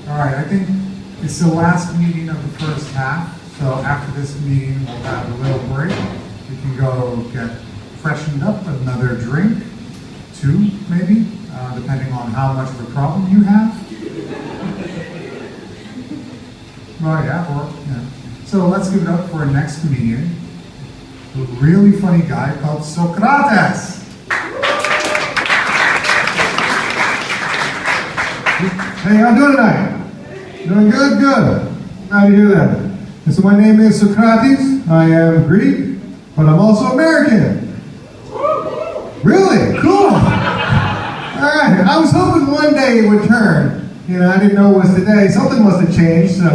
All right, I think it's the last meeting of the first half, so after this meeting, we'll have a little break. We can go get freshened up, another drink, two maybe, depending on how much of a problem you have. Oh yeah. So let's give it up for our next comedian, a really funny guy called Socrates. Hey, how you doing tonight? Doing good? Good. Glad to hear that. And so my name is Socrates. I am Greek, but I'm also American. Really? Cool. All right. I was hoping one day it would turn. I didn't know it was today. Something must have changed. So,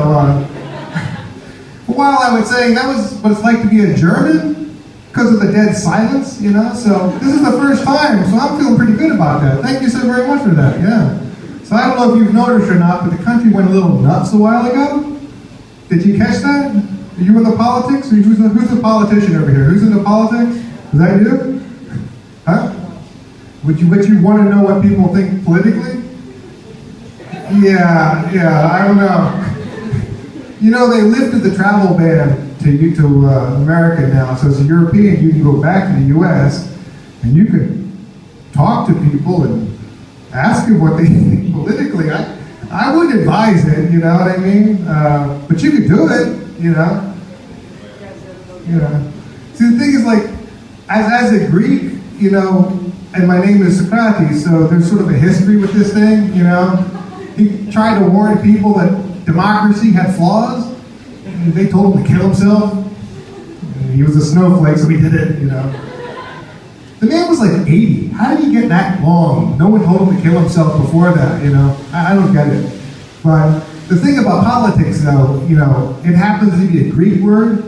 for a while I was saying that was what it's like to be a German because of the dead silence, So this is the first time, so I'm feeling pretty good about that. Thank you so very much for that. Yeah. So I don't know if you've noticed or not, but the country went a little nuts a while ago. Did you catch that? Are you in the politics? Or who's the politician over here? Who's in the politics? Is that you? Huh? Would you want to know what people think politically? Yeah, I don't know. They lifted the travel ban to America now, so as a European, you can go back to the U.S. and you can talk to people and ask them what they think politically. I wouldn't advise it, you know what I mean? But you could do it, See, the thing is, like, as a Greek, and my name is Socrates, so there's sort of a history with this thing, He tried to warn people that democracy had flaws, and they told him to kill himself. And he was a snowflake, so he did it, The man was like 80. How did he get that long? No one told him to kill himself before that, I don't get it. But the thing about politics, though, it happens to be a Greek word,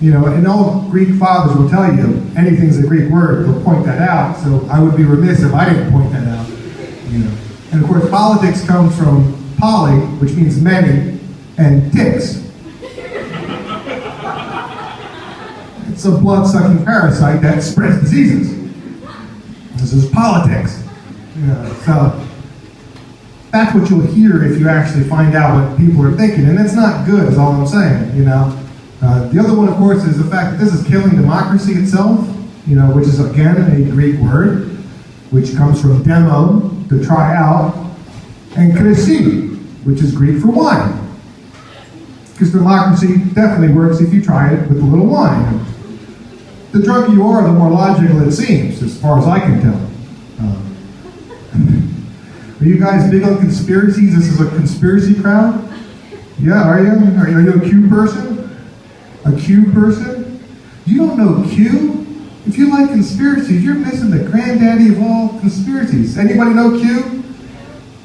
and all Greek fathers will tell you anything's a Greek word. They'll point that out. So I would be remiss if I didn't point that out, And of course, politics comes from poly, which means many, and ticks. It's a blood-sucking parasite that spreads diseases. This is politics. So that's what you'll hear if you actually find out what people are thinking, and it's not good, is all I'm saying, The other one, of course, is the fact that this is killing democracy itself, which is, again, a Greek word, which comes from demo, to try out, and kresi, which is Greek for wine. Because democracy definitely works if you try it with a little wine. The drunker you are, the more logical it seems, as far as I can tell. Are you guys big on conspiracies? This is a conspiracy crowd? Yeah, are you? Are you a Q person? A Q person? You don't know Q? If you like conspiracies, you're missing the granddaddy of all conspiracies. Anybody know Q?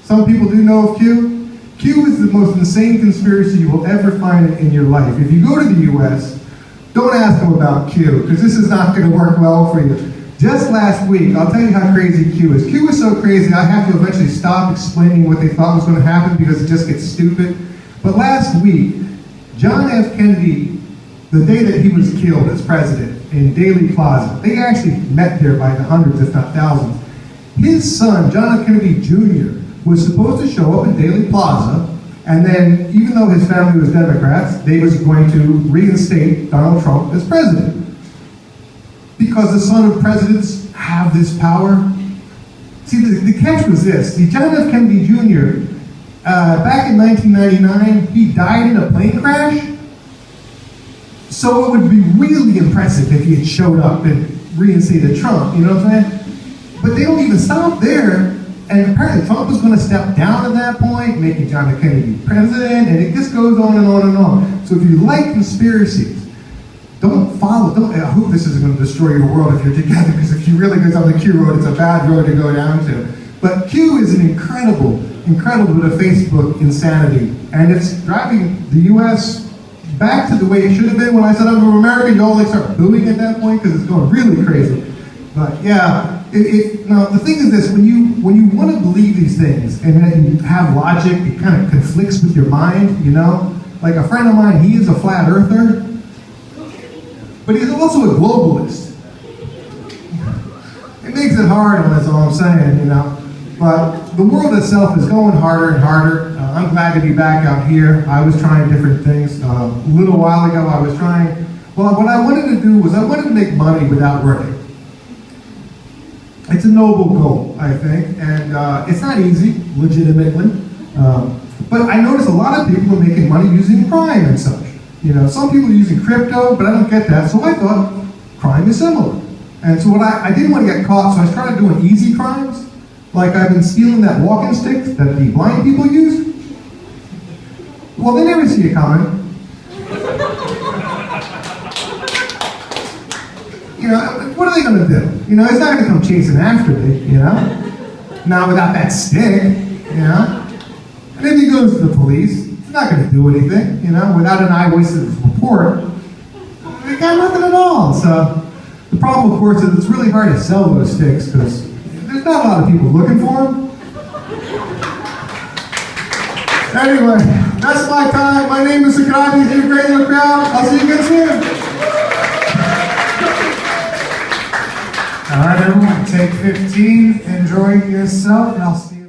Some people do know of Q. Q is the most insane conspiracy you will ever find in your life. If you go to the U.S., don't ask them about Q, because this is not going to work well for you. Just last week, I'll tell you how crazy Q is. Q is so crazy, I have to eventually stop explaining what they thought was going to happen because it just gets stupid. But last week, John F. Kennedy, the day that he was killed as president in Daley Plaza, they actually met there by the hundreds, if not thousands. His son, John F. Kennedy Jr., was supposed to show up in Daley Plaza, and then, even though his family was Democrats, they was going to reinstate Donald Trump as president. Because the son of presidents have this power. See, the catch was this. See, John F. Kennedy Jr., back in 1999, he died in a plane crash. So it would be really impressive if he had showed up and reinstated Trump, you know what I'm saying? But they don't even stop there. And apparently Trump was going to step down at that point, making John F. Kennedy president, and it just goes on and on and on. So if you like conspiracies, don't follow, I hope this isn't going to destroy your world if you're together, because if you really go down the Q road, it's a bad road to go down to. But Q is an incredible bit of Facebook insanity, and it's driving the U.S. back to the way it should have been. When I said I'm American, you all like start booing at that point, because it's going really crazy. But yeah, now the thing is this: when you want to believe these things and then you have logic, it kind of conflicts with your mind, Like a friend of mine, he is a flat earther, but he's also a globalist. It makes it hard, that's all I'm saying, But the world itself is going harder and harder. I'm glad to be back out here. I was trying different things. A little while ago I was trying, well, what I wanted to do was I wanted to make money without working. It's a noble goal, I think, and it's not easy, legitimately. But I notice a lot of people are making money using crime and such. You know, some people are using crypto, but I don't get that, so I thought crime is similar. And so I didn't want to get caught, so I started doing easy crimes. Like I've been stealing that walking stick that the blind people use. Well, they never see it coming. You know, what are they going to do? You know, it's not going to come chasing after me, you know? Not without that stick, you know? And if he goes to the police, it's not going to do anything, you know? Without an eyewitness report, they got nothing at all. So the problem, of course, is it's really hard to sell those sticks because there's not a lot of people looking for them. Anyway, that's my time. My name is Socrates. You're great in the crowd. I'll see you guys soon. All right, everyone, take 15. Enjoy yourself, and I'll see you.